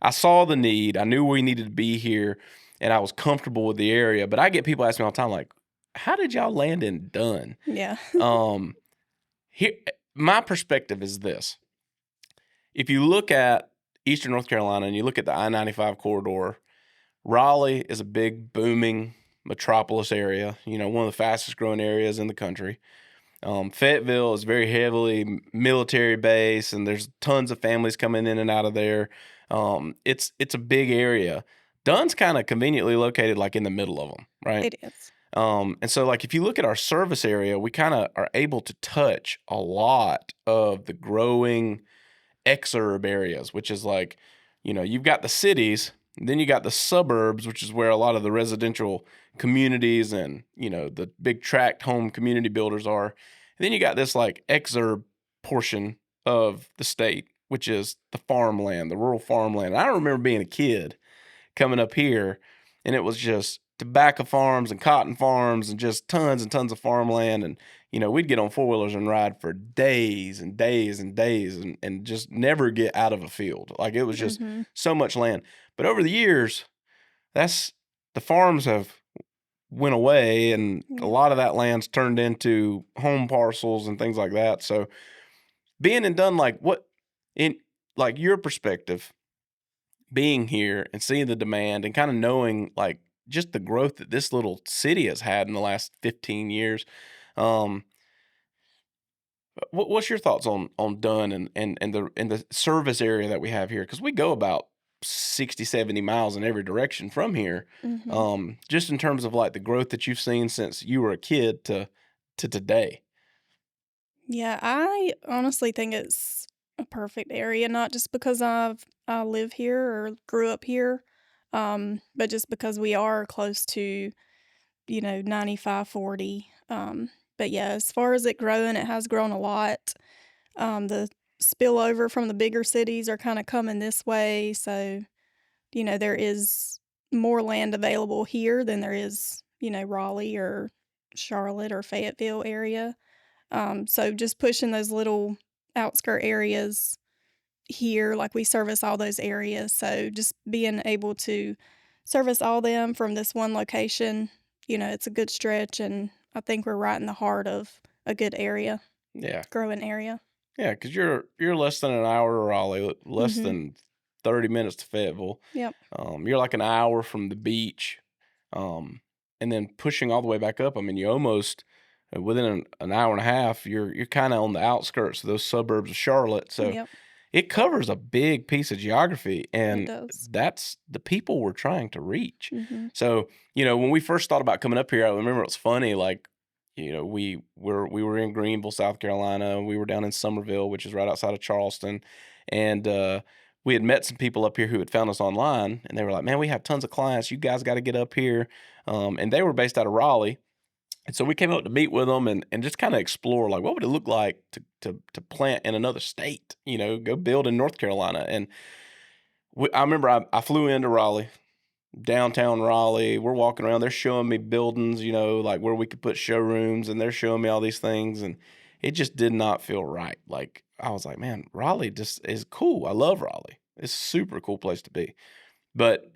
I saw the need. I knew we needed to be here, and I was comfortable with the area. But I get people asking me all the time, like, "How did y'all land in Dunn?" Yeah. Um, here, my perspective is this: if you look at Eastern North Carolina and you look at the I-95 corridor, Raleigh is a big booming metropolis area. One of the fastest growing areas in the country. Fayetteville is very heavily military base, and there's tons of families coming in and out of there. It's a big area. Dunn's kind of conveniently located like in the middle of them, right? It is. And so like if you look at our service area, we kind of are able to touch a lot of the growing exurb areas, which is like, you've got the cities, and then you got the suburbs, which is where a lot of the residential communities and, the big tract home community builders are. And then you got this like exurb portion of the state, which is the farmland, the rural farmland. I remember being a kid coming up here, and it was just tobacco farms and cotton farms and just tons and tons of farmland. And, we'd get on four-wheelers and ride for days and days and days and just never get out of a field. Like it was just Mhm. so much land. But over the years, the farms have went away, and a Yeah. lot of that land's turned into home parcels and things like that. So being and done, like what in like your perspective, being here and seeing the demand and kind of knowing like just the growth that this little city has had in the last 15 years. Um, what's your thoughts on Dunn and the service area that we have here? Because we go about 60, 70 miles in every direction from here. Mhm. Just in terms of like the growth that you've seen since you were a kid to today. Yeah, I honestly think it's a perfect area, not just because I live here or grew up here, but just because we are close to, 9540. But yeah, as far as it growing, it has grown a lot. The spillover from the bigger cities are kind of coming this way, so there is more land available here than there is, Raleigh or Charlotte or Fayetteville area. So just pushing those little outskirt areas here, like we service all those areas. So just being able to service all them from this one location, it's a good stretch, and I think we're right in the heart of a good area, Yeah. growing area. Yeah, because you're less than an hour to Raleigh, less Mhm. than 30 minutes to Fayetteville. Yep. You're like an hour from the beach, um, and then pushing all the way back up. I mean, you almost within an hour and a half, you're kind of on the outskirts of those suburbs of Charlotte. So Yep. it covers a big piece of geography, It and does. that's the people we're trying to reach. Mhm. So when we first thought about coming up here, I remember it was funny. Like we were in Greenville, South Carolina. We were down in Summerville, which is right outside of Charleston, and we had met some people up here who had found us online, and they were like, "Man, we have tons of clients. You guys got to get up here." And they were based out of Raleigh, and so we came out to meet with them and just kind of explore like what would it look like to plant in another state. Go build in North Carolina. And I remember I flew into Raleigh, downtown Raleigh. We're walking around. They're showing me buildings, like where we could put showrooms, and they're showing me all these things, and it just did not feel right. Like I was like, man, Raleigh just is cool. I love Raleigh. It's a super cool place to be. But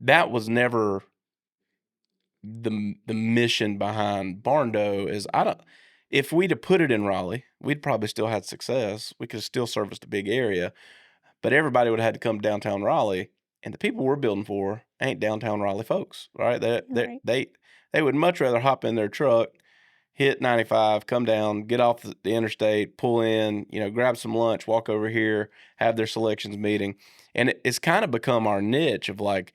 that was never the mission behind Barndo. Is I don't if we'd have put it in Raleigh, we'd probably still had success. We could have still serviced a big area, but everybody would have had to come downtown Raleigh, and the people we're building for ain't downtown Raleigh folks, right? Right. They would much rather hop in their truck, hit 95, come down, get off the interstate, pull in, grab some lunch, walk over here, have their selections meeting, and it's kind of become our niche of like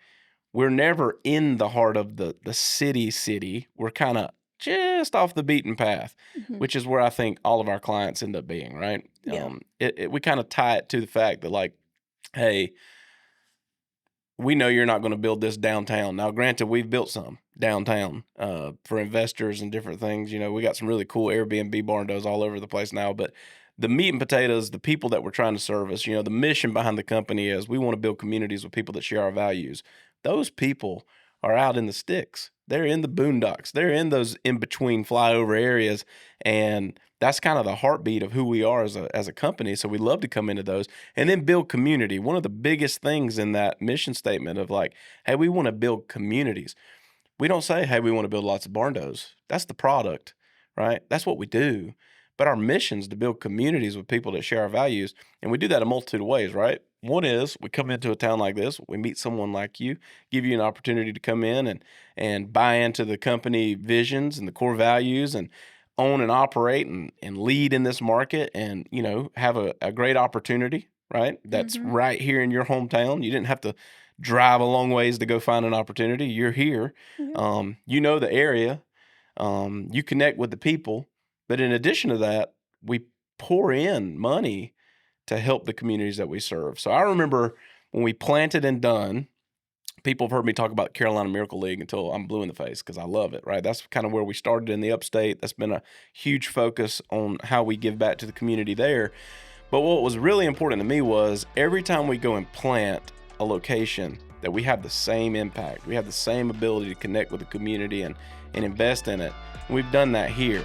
we're never in the heart of the city. We're kind of just off the beaten path, Mhm. which is where I think all of our clients end up being, right? Yeah. We kind of tie it to the fact that like, hey, we know you're not going to build this downtown. Now, granted, we've built some downtown for investors and different things. We got some really cool Airbnb barndos all over the place now. But the meat and potatoes, the people that we're trying to service, the mission behind the company is we want to build communities with people that share our values. Those people are out in the sticks. They're in the boondocks. They're in those in between flyover areas, and that's kind of the heartbeat of who we are as a company. So we love to come into those and then build community. One of the biggest things in that mission statement of like, hey, we want to build communities. We don't say, hey, we want to build lots of Barndos. That's the product, right? That's what we do. But our mission is to build communities with people that share our values. And we do that a multitude of ways, right? One is we come into a town like this, we meet someone like you, give you an opportunity to come in and buy into the company visions and the core values and own and operate and lead in this market and, have a great opportunity, right? That's Mhm. right here in your hometown. You didn't have to drive a long ways to go find an opportunity. You're here. Yep. You know the area. You connect with the people. But in addition to that, we pour in money to help the communities that we serve. So I remember when we planted in Dunn, people have heard me talk about Carolina Miracle League until I'm blue in the face because I love it, right? That's kind of where we started in the upstate. That's been a huge focus on how we give back to the community there. But what was really important to me was every time we go and plant a location, that we have the same impact. We have the same ability to connect with the community and invest in it. And we've done that here.